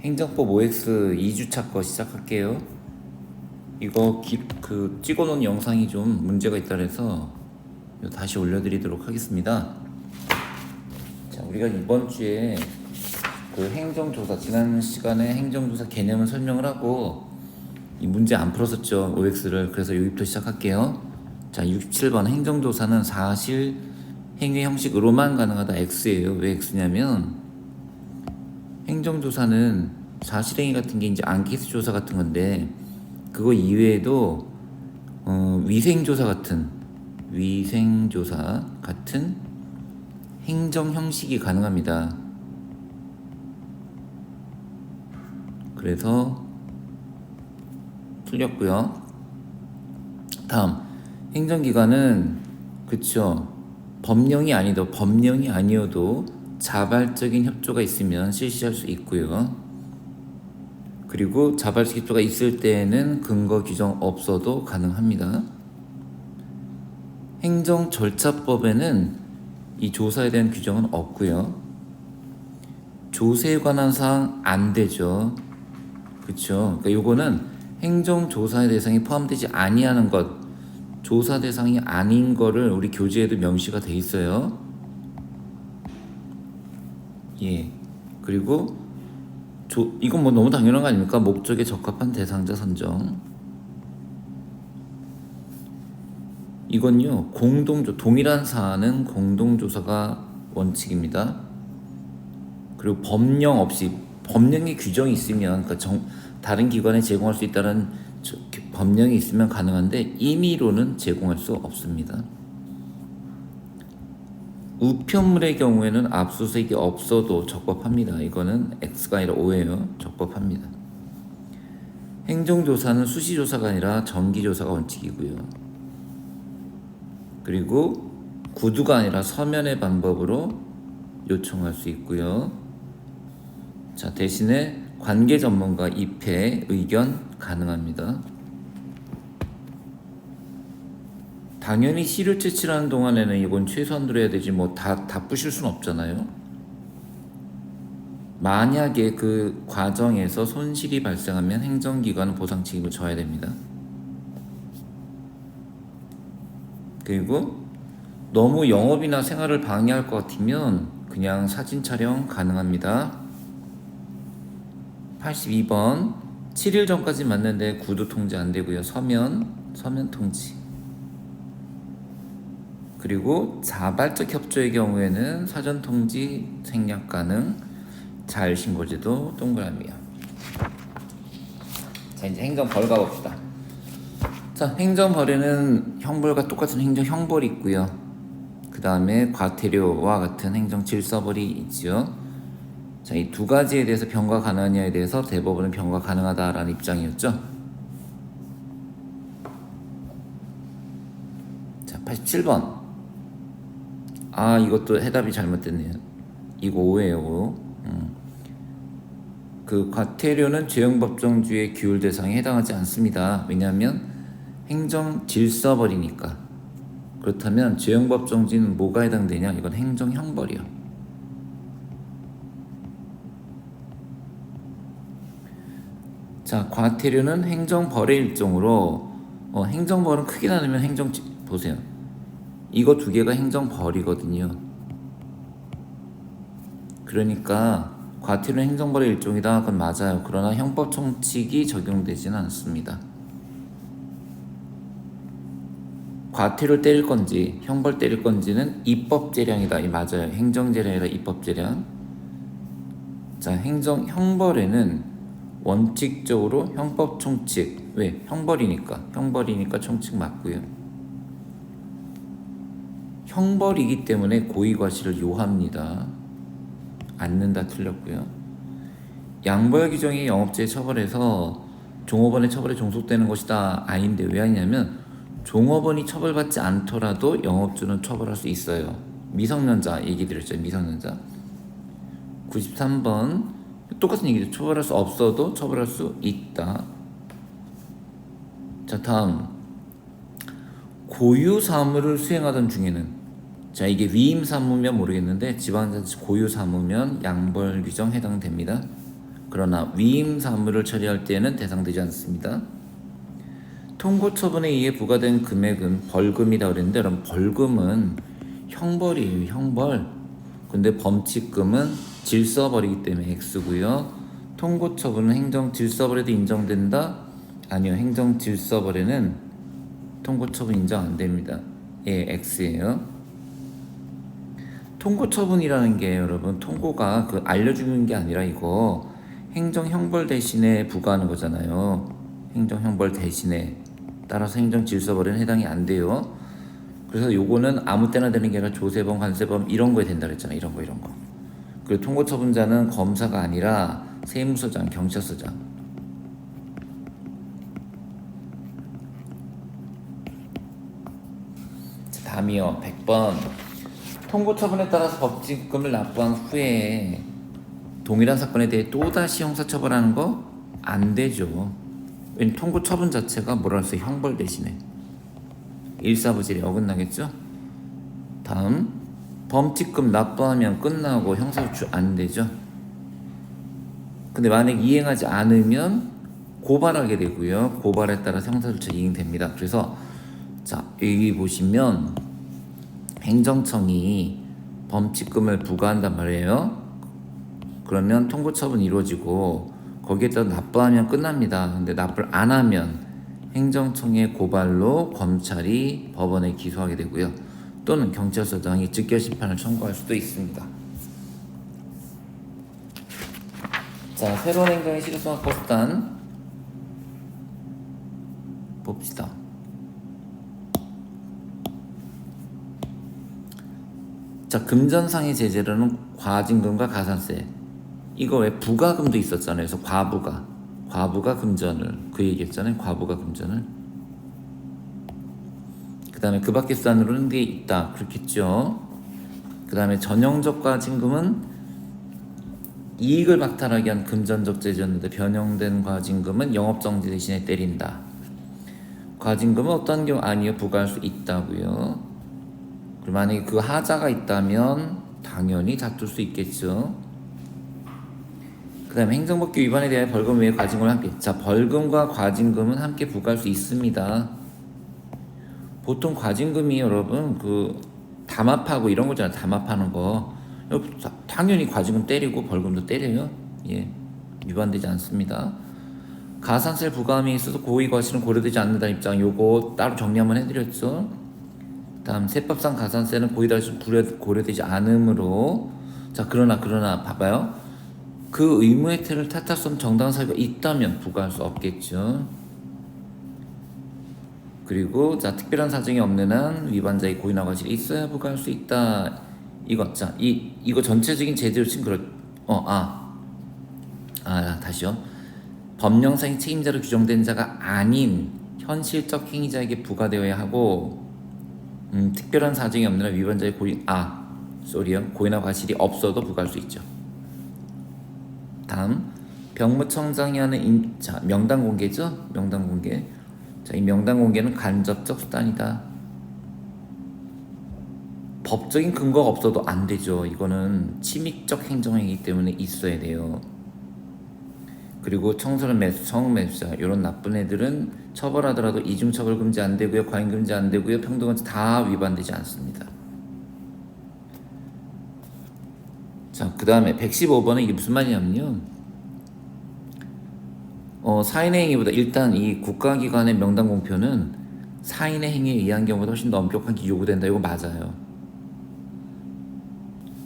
행정법 OX 2주차 거 시작할게요. 이거 찍어놓은 영상이 좀 문제가 있다 그래서 다시 올려드리도록 하겠습니다. 자, 우리가 이번 주에 그 행정조사, 지난 시간에 행정조사 개념을 설명을 하고 이 문제 안 풀었었죠, OX를. 그래서 여기부터 시작할게요. 자, 67번 행정조사는 사실 행위 형식으로만 가능하다. X예요. 왜 X냐면 행정조사는 사실행위 같은 게 이제 안케이스 조사 같은 건데, 그거 이외에도 위생조사 같은 행정 형식이 가능합니다. 그래서 틀렸고요. 다음, 행정기관은 그쵸, 법령이 아니어도 자발적인 협조가 있으면 실시할 수 있고요. 그리고 자발적 협조가 있을 때에는 근거 규정 없어도 가능합니다. 행정절차법에는 이 조사에 대한 규정은 없고요. 조세에 관한 사항 안 되죠. 그쵸? 그러니까 요거는 행정조사의 대상이 포함되지 아니하는 것, 조사 대상이 아닌 거를 우리 교재에도 명시가 돼 있어요. 예. 그리고 이건 뭐 너무 당연한 거 아닙니까? 목적에 적합한 대상자 선정. 이건요, 동일한 사안은 공동조사가 원칙입니다. 그리고 법령의 규정이 있으면, 그러니까 다른 기관에 제공할 수 있다는 법령이 있으면 가능한데 임의로는 제공할 수 없습니다. 우편물의 경우에는 압수수색이 없어도 적법합니다. 이거는 X가 아니라 O예요. 적법합니다. 행정조사는 수시조사가 아니라 정기조사가 원칙이고요. 그리고 구두가 아니라 서면의 방법으로 요청할 수 있고요. 자, 대신에 관계 전문가 입회 의견 가능합니다. 당연히 시료 채취하는 동안에는 이건 최소한으로 해야 되지, 뭐 다 부실 수는 없잖아요. 만약에 그 과정에서 손실이 발생하면 행정기관은 보상 책임을 져야 됩니다. 그리고 너무 영업이나 생활을 방해할 것 같으면 그냥 사진 촬영 가능합니다. 82번 7일 전까지 맞는데 구두 통지 안 되고요. 서면 통지. 그리고 자발적 협조의 경우에는 사전 통지 생략 가능. 자율신고제도 동그라미야. 자, 이제 행정벌 가봅시다. 자, 행정벌에는 형벌과 똑같은 행정형벌이 있고요. 그 다음에 과태료와 같은 행정질서벌이 있죠. 자, 이 두 가지에 대해서 병과 가능하냐에 대해서 대법원은 병과 가능하다라는 입장이었죠. 자, 87번. 이것도 해답이 잘못됐네요. 이거 오예요. 그 과태료는 죄형법정주의 규율 대상에 해당하지 않습니다. 왜냐하면 행정질서벌이니까. 그렇다면 죄형법정지는 뭐가 해당되냐? 이건 행정형벌이요. 자, 과태료는 행정벌의 일종으로, 행정벌은 크게 나누면 보세요. 이거 두 개가 행정벌이거든요. 그러니까 과태료는 행정벌의 일종이다. 그건 맞아요. 그러나 형법 총칙이 적용되지는 않습니다. 과태료 때릴 건지 형벌 때릴 건지는 입법재량이다. 이 맞아요. 행정재량이라 입법재량. 자, 형벌에는 원칙적으로 형법 총칙. 왜? 형벌이니까 총칙 맞고요. 형벌이기 때문에 고의과실을 요합니다. 않는다 틀렸고요. 양벌 규정이 영업제의 처벌에서 종업원의 처벌에 종속되는 것이다. 아닌데 왜 아니냐면 종업원이 처벌받지 않더라도 영업주는 처벌할 수 있어요. 미성년자 얘기 드렸죠. 미성년자. 93번 똑같은 얘기죠. 처벌할 수 없어도 처벌할 수 있다. 자, 다음 고유 사무를 수행하던 중에는, 자, 이게 위임 사무면 모르겠는데 지방자치 고유 사무면 양벌 규정 해당됩니다. 그러나 위임 사무를 처리할 때에는 대상되지 않습니다. 통고 처분에 의해 부과된 금액은 벌금이라고 그랬는데, 그럼 벌금은 형벌이에요, 형벌. 근데 범칙금은 질서벌이기 때문에 X고요. 통고 처분은 행정 질서벌에도 인정된다? 아니요, 행정 질서벌에는 통고 처분 인정 안 됩니다. 예, X예요. 통고 처분이라는 게 여러분, 통고가 그 알려주는 게 아니라 이거 행정 형벌 대신에 부과하는 거잖아요. 행정 형벌 대신에. 따라서 행정 질서벌에는 해당이 안 돼요. 그래서 요거는 아무 때나 되는 게 아니라 조세범, 관세범 이런 거에 된다 그랬잖아요. 이런 거. 그리고 통고 처분자는 검사가 아니라 세무서장, 경찰서장. 자, 다음이요. 100번. 통고 처분에 따라서 법칙금을 납부한 후에 동일한 사건에 대해 또다시 형사처벌하는 거 안 되죠. 왜냐면 통고 처분 자체가 뭐라 했어요? 형벌 대신에. 일사부질이 어긋나겠죠? 다음, 범칙금 납부하면 끝나고 형사소추 안 되죠? 근데 만약 이행하지 않으면 고발하게 되고요. 고발에 따라서 형사소추 이행됩니다. 그래서 자, 여기 보시면 행정청이 범칙금을 부과한단 말이에요. 그러면 통고 처분이 이루어지고 거기에 따라 납부하면 끝납니다. 근데 납부를 안 하면 행정청의 고발로 검찰이 법원에 기소하게 되고요. 또는 경찰서장이 즉결심판을 청구할 수도 있습니다. 자, 새로운 행정의 실효성과 거부단 봅시다. 자, 금전상의 제재로는 과징금과 가산세. 이거 왜 부가금도 있었잖아요. 그래서 과부가 금전을 그 얘기했잖아요. 과부가 금전을. 그 다음에 그 밖의 수단으로는 게 있다. 그렇겠죠. 그 다음에 전형적 과징금은 이익을 박탈하기 위한 금전적 제재였는데 변형된 과징금은 영업정지 대신에 때린다. 과징금은 어떤 경우 아니요 부과할 수 있다고요. 그리고 만약에 그 하자가 있다면 당연히 다툴 수 있겠죠. 그 다음에 행정법규 위반에 대해 벌금 외에 과징금을 함께. 자, 벌금과 과징금은 함께 부과할 수 있습니다. 보통 과징금이 여러분 그 담합하고 이런 거잖아요. 담합하는 거. 당연히 과징금 때리고 벌금도 때려요. 예, 위반되지 않습니다. 가산세 부과함에 있어서 고의 과실은 고려되지 않는다는 입장. 요거 따로 정리 한번 해드렸죠. 다음 세법상 가산세는 고의 과실은 고려되지 않으므로. 자, 그러나 봐봐요. 그 의무 혜택을 탓할 수 없는 정당한 사유가 있다면 부과할 수 없겠죠. 그리고 자, 특별한 사정이 없는 한 위반자의 고의나 과실이 있어야 부과할 수 있다. 이거 자, 이거 전체적인 제재로 치면 다시요. 법령상의 책임자로 규정된 자가 아닌 현실적 행위자에게 부과되어야 하고, 특별한 사정이 없는 한 위반자의 고의나 과실이 없어도 부과할 수 있죠. 다음, 병무청장이 하는 명단 공개죠. 명단 공개. 자, 이 명단 공개는 간접적 수단이다. 법적인 근거가 없어도 안 되죠. 이거는 침입적 행정이기 때문에 있어야 돼요. 그리고 청소년 매수, 성매수자 이런 나쁜 애들은 처벌하더라도 이중처벌 금지 안 되고요, 과잉 금지 안 되고요, 평등은 다 위반되지 않습니다. 자, 그 다음에 115번은 이게 무슨 말이냐면요. 사인의 행위보다 일단 이 국가기관의 명단 공표는 사인의 행위에 의한 경우보다 훨씬 더 엄격한 게 요구된다. 이거 맞아요.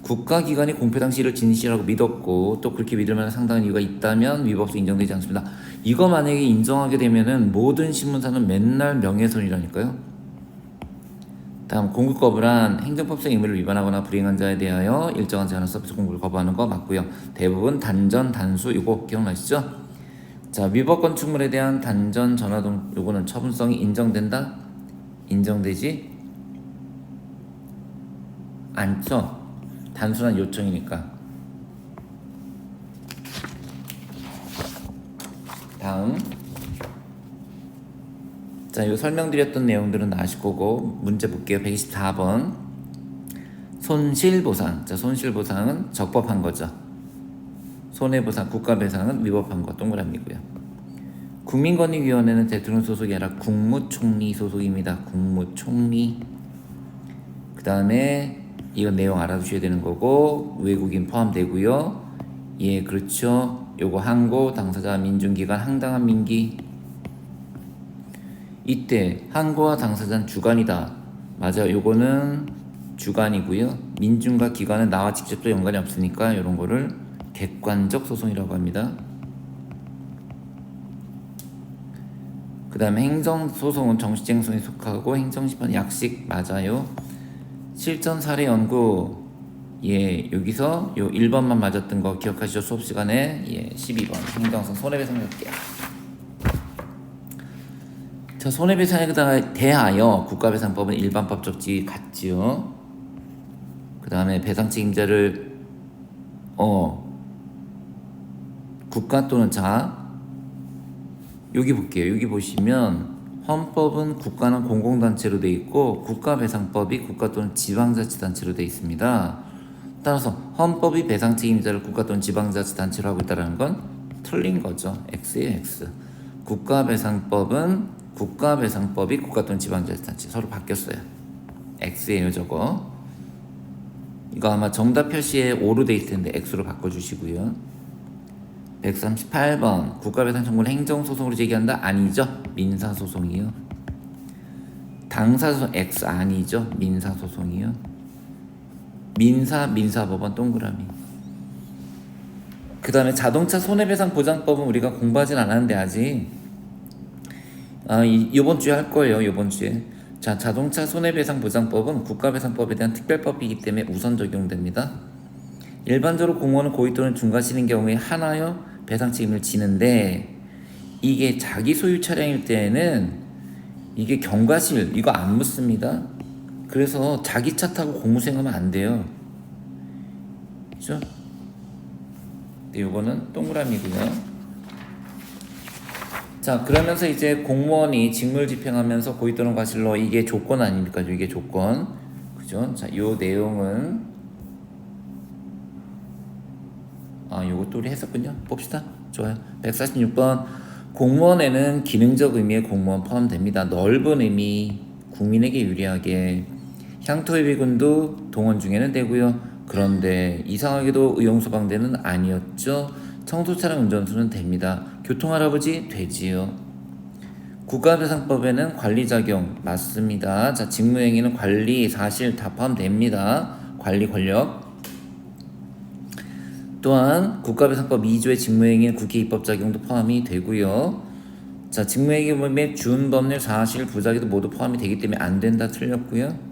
국가기관이 공표 당시 이를 진실이라고 믿었고 또 그렇게 믿을 만한 상당한 이유가 있다면 위법성 인정되지 않습니다. 이거 만약에 인정하게 되면은 모든 신문사는 맨날 명예훼손이라니까요. 다음, 공급 거부란 행정법상 의무를 위반하거나 불이행한 자에 대하여 일정한 제한을 서비스 공급을 거부하는 거 맞고요. 대부분 단전, 단수 이거 기억나시죠? 자, 위법 건축물에 대한 단전, 전화동 요거는 처분성이 인정된다? 인정되지 않죠? 단순한 요청이니까. 다음, 자, 요 설명드렸던 내용들은 아실 거고 문제 볼게요. 124번 손실보상. 자, 손실보상은 적법한 거죠. 손해배상, 국가배상은 위법한 거 동그라미고요. 국민권익위원회는 대통령 소속이 아니라 국무총리 소속입니다. 국무총리. 그 다음에 이건 내용 알아두셔야 되는 거고 외국인 포함되고요. 예, 그렇죠. 요거 항고, 당사자, 민중기관, 항당한 민기. 이때 항고와 당사자는 주관이다. 맞아요. 요거는 주관이고요. 민중과 기관은 나와 직접 또 연관이 없으니까 이런 거를 객관적 소송이라고 합니다. 그 다음에 행정소송은 정식쟁송에 속하고 행정심판 약식 맞아요. 실전 사례 연구. 예, 여기서 요 1번만 맞았던 거 기억하시죠? 수업 시간에. 예, 12번 행정소송 손해배상 할게요. 자, 손해배상에 대하여 국가배상법은 일반법적 지위 같지요. 그 다음에 배상 책임자를 국가 또는 여기 볼게요. 여기 보시면 헌법은 국가는 공공단체로 돼 있고 국가배상법이 국가 또는 지방자치단체로 돼 있습니다. 따라서 헌법이 배상 책임자를 국가 또는 지방자치단체로 하고 있다는 건 틀린 거죠. X예요, X. 국가배상법이 국가 또는 지방자치단체 서로 바뀌었어요. X예요, 저거. 이거 아마 정답 표시에 O로 돼 있을 텐데 X로 바꿔주시고요. 138번 국가배상 청구를 행정소송으로 제기한다? 아니죠. 민사소송이요. 당사소송 X 아니죠. 민사소송이요. 민사법원 동그라미. 그 다음에 자동차 손해배상 보장법은 우리가 공부하진 않았는데 아직 이번 주에 할 거예요. 이번 주에. 자, 자동차 손해배상 보장법은 국가배상법에 대한 특별법이기 때문에 우선 적용됩니다. 일반적으로 공무원은 고의 또는 중과실인 경우에 하나여 배상 책임을 지는데 이게 자기 소유 차량일 때에는 이게 경과실 이거 안 묻습니다. 그래서 자기 차 타고 공무수행하면 안 돼요. 그죠? 네, 요거는 동그라미고요. 자, 그러면서 이제 공무원이 직무를 집행하면서 고의 또는 과실로 이게 조건 아닙니까? 이게 조건. 그죠? 자, 요 내용은 요것도 우리 했었군요. 봅시다. 좋아요. 146번 공무원에는 기능적 의미의 공무원 포함됩니다. 넓은 의미, 국민에게 유리하게 향토회비군도 동원 중에는 되고요. 그런데 이상하게도 의용소방대는 아니었죠. 청소차량 운전수는 됩니다. 교통할아버지 되지요. 국가배상법에는 관리작용 맞습니다. 자, 직무행위는 관리, 사실 다 포함됩니다. 관리 권력. 또한 국가배상법 2조의 직무행위는 국회 입법작용도 포함이 되고요. 자, 직무행위 준법률, 사실, 부작위도 모두 포함이 되기 때문에 안 된다 틀렸고요.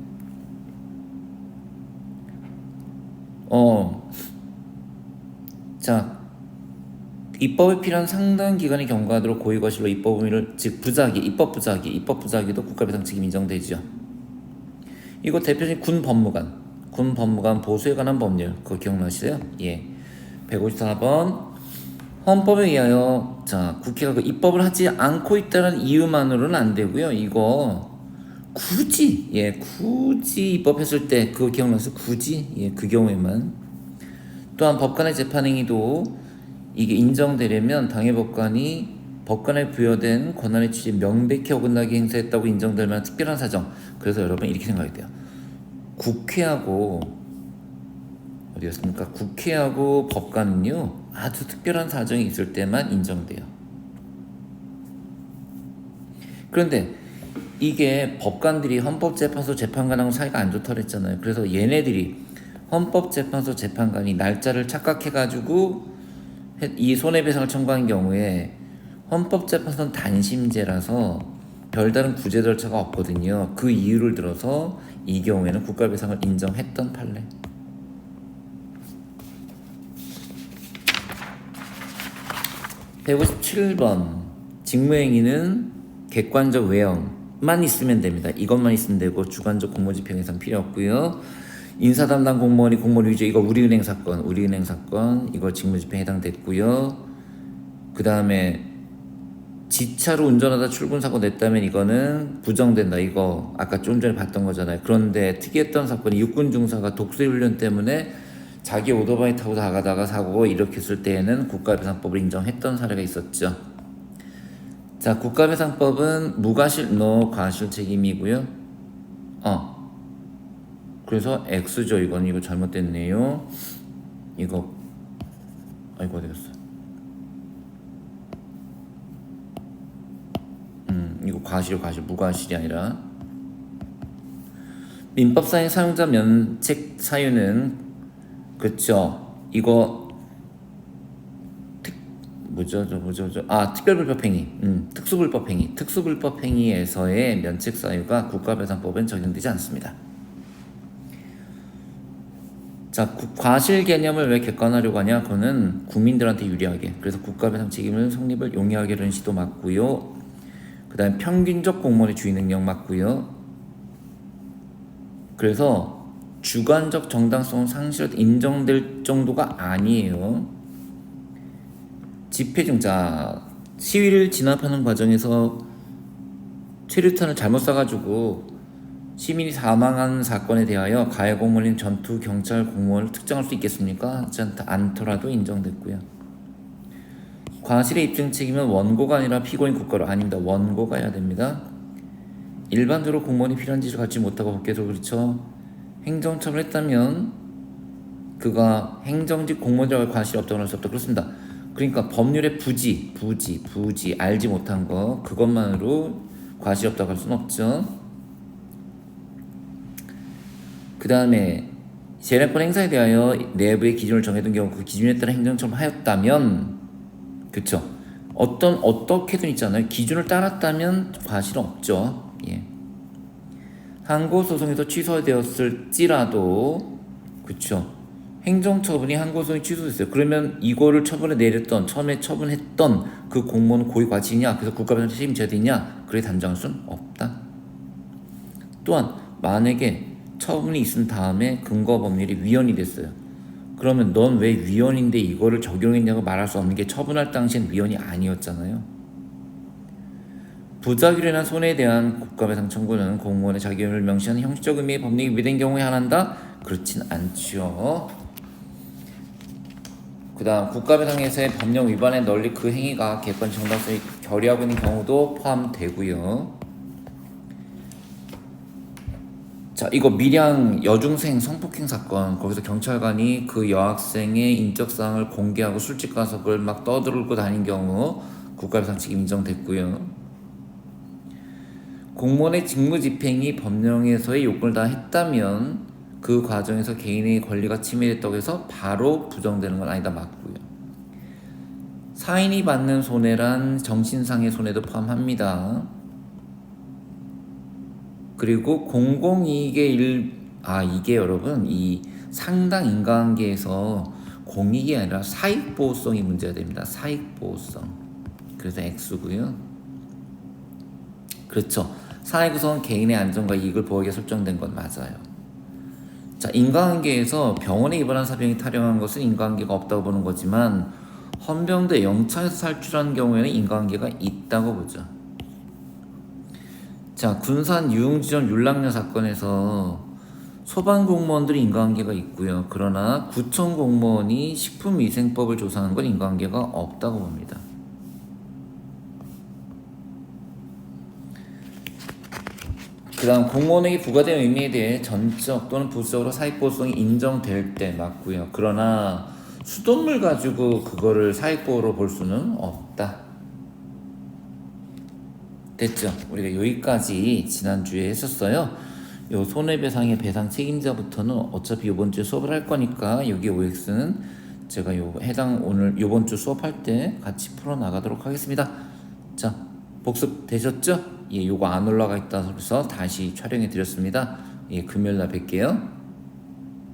자, 입법에 필요한 상당 기간이 경과하도록 고의과실로 입법 의미를 즉 입법 부작위도 국가배상 책임 인정되죠. 이거 대표적인 군 법무관 보수에 관한 법률 그거 기억나시죠? 예. 154번 헌법에 의하여 자 국회가 그 입법을 하지 않고 있다는 이유만으로는 안 되고요. 이거 굳이 입법했을 때 그거 기억나서 굳이 그 경우에만. 또한 법관의 재판행위도 이게 인정되려면 당해법관이 법관에 부여된 권한의 취지에 명백히 어긋나게 행사했다고 인정될 만한 특별한 사정. 그래서 여러분 이렇게 생각해야 돼요. 국회하고 어디였습니까? 국회하고 법관은요 아주 특별한 사정이 있을 때만 인정돼요. 그런데 이게 법관들이 헌법재판소 재판관하고 사이가 안 좋다 그랬잖아요. 그래서 얘네들이 헌법재판소 재판관이 날짜를 착각해가지고 이 손해배상을 청구한 경우에 헌법재판소는 단심제라서 별다른 구제 절차가 없거든요. 그 이유를 들어서 이 경우에는 국가배상을 인정했던 판례. (157번) 직무행위는 객관적 외형만 있으면 됩니다. 이것만 있으면 되고 주관적 공무집행 예산 필요 없고요. 인사담당 공무원이 공무원 위조 이거 우리은행 사건 이거 직무집행 해당됐고요. 그 다음에 지차로 운전하다 출근사고 냈다면 이거는 부정된다. 이거 아까 좀 전에 봤던 거잖아요. 그런데 특이했던 사건이 육군 중사가 독수리 훈련 때문에 자기 오토바이 타고 나가다가 사고 일으켰을 때에는 국가배상법을 인정했던 사례가 있었죠. 자, 국가배상법은 무과실, 과실 책임이고요. 그래서 X죠. 이거 잘못됐네요. 이거 아이고 어디 갔어? 이거 과실 무과실이 아니라 민법상의 사용자 면책 사유는 그렇죠. 이거 특별불법행위, 특수불법행위에서의 면책 사유가 국가배상법엔 적용되지 않습니다. 자, 과실 개념을 왜 객관화하려고 하냐? 그거는 국민들한테 유리하게. 그래서 국가배상 책임을 성립을 용이하게 하는 시도 맞고요. 그 다음에 평균적 공무원의 주의 능력 맞고요. 그래서 주관적 정당성은 상실해도 인정될 정도가 아니에요. 집회중자 시위를 진압하는 과정에서 최루탄을 잘못 쏴가지고 시민이 사망한 사건에 대하여 가해 공무원인 전투 경찰 공무원을 특정할 수 있겠습니까? 하지 않더라도 인정됐고요. 과실의 입증 책임은 원고가 아니라 피고인 국가로 아닙니다. 원고가 해야 됩니다. 일반적으로 공무원이 필요한 지시를 갖지 못하고 법계에서 그렇죠. 행정처분을 했다면 그가 행정직 공무원이라고 과실이 없다고 할 수 없다. 그렇습니다. 그러니까 법률의 부지 알지 못한 거 그것만으로 과실이 없다고 할 수는 없죠. 그 다음에 재량권 행사에 대하여 내부의 기준을 정해둔 경우 그 기준에 따라 행정처분을 하였다면 그쵸 어떻게든 있잖아요. 기준을 따랐다면 과실은 없죠. 예. 항고소송에서 취소되었을지라도 그쵸 행정처분이 항고소송이 취소됐어요. 그러면 이거를 처분해 내렸던 처음에 처분했던 그 공무원은 고의 과실이냐 그래서 국가배상 책임져야 되냐 그래 단정할 수는 없다. 또한 만약에 처분이 있은 다음에 근거 법률이 위헌이 됐어요. 그러면 넌 왜 위헌인데 이거를 적용했냐고 말할 수 없는 게 처분할 당시엔 위헌이 아니었잖아요. 부작위나 손해에 대한 국가배상 청구는 공무원의 자기의무를 명시하는 형식적 의미의 법령이 위배된 경우에 한한다? 그렇진 않죠. 그 다음 국가배상에서의 법령 위반에 널리 그 행위가 객관 정당성이 결여하고 있는 경우도 포함되고요. 자, 이거 밀양 여중생 성폭행 사건 거기서 경찰관이 그 여학생의 인적사항을 공개하고 술집 가서 그걸 막 떠들고 다닌 경우 국가배상 책임 인정됐고요. 공무원의 직무집행이 법령에서의 요건을 다 했다면 그 과정에서 개인의 권리가 침해됐다고 해서 바로 부정되는 건 아니다 맞고요. 사인이 받는 손해란 정신상의 손해도 포함합니다. 그리고 공공이익의 이게 여러분 이 상당 인과관계에서 공익이 아니라 사익보호성이 문제가 됩니다. 사익보호성. 그래서 X고요. 그렇죠. 사익우선 개인의 안전과 이익을 보호하기 위해 설정된 건 맞아요. 자, 인과관계에서 병원에 입원한 사병이 탈영한 것은 인과관계가 없다고 보는 거지만 헌병대 영창에서 살출한 경우에는 인과관계가 있다고 보죠. 자, 군산 유흥지점 율락녀 사건에서 소방 공무원들이 인과관계가 있고요. 그러나 구청 공무원이 식품위생법을 조사한 건 인과관계가 없다고 봅니다. 그 다음 공무원에게 부과된 의미에 대해 전적 또는 부수적으로 사익보호성이 인정될 때 맞고요. 그러나 수돗물 가지고 그거를 사익보호로 볼 수는 없다. 됐죠? 우리가 여기까지 지난주에 했었어요. 요 손해배상의 배상 책임자부터는 어차피 요번 주에 수업을 할 거니까 여기 OX는 제가 오늘 요번 주 수업할 때 같이 풀어 나가도록 하겠습니다. 자, 복습 되셨죠? 예, 요거 안 올라가 있다 그래서 다시 촬영해 드렸습니다. 예, 금요일 날 뵐게요.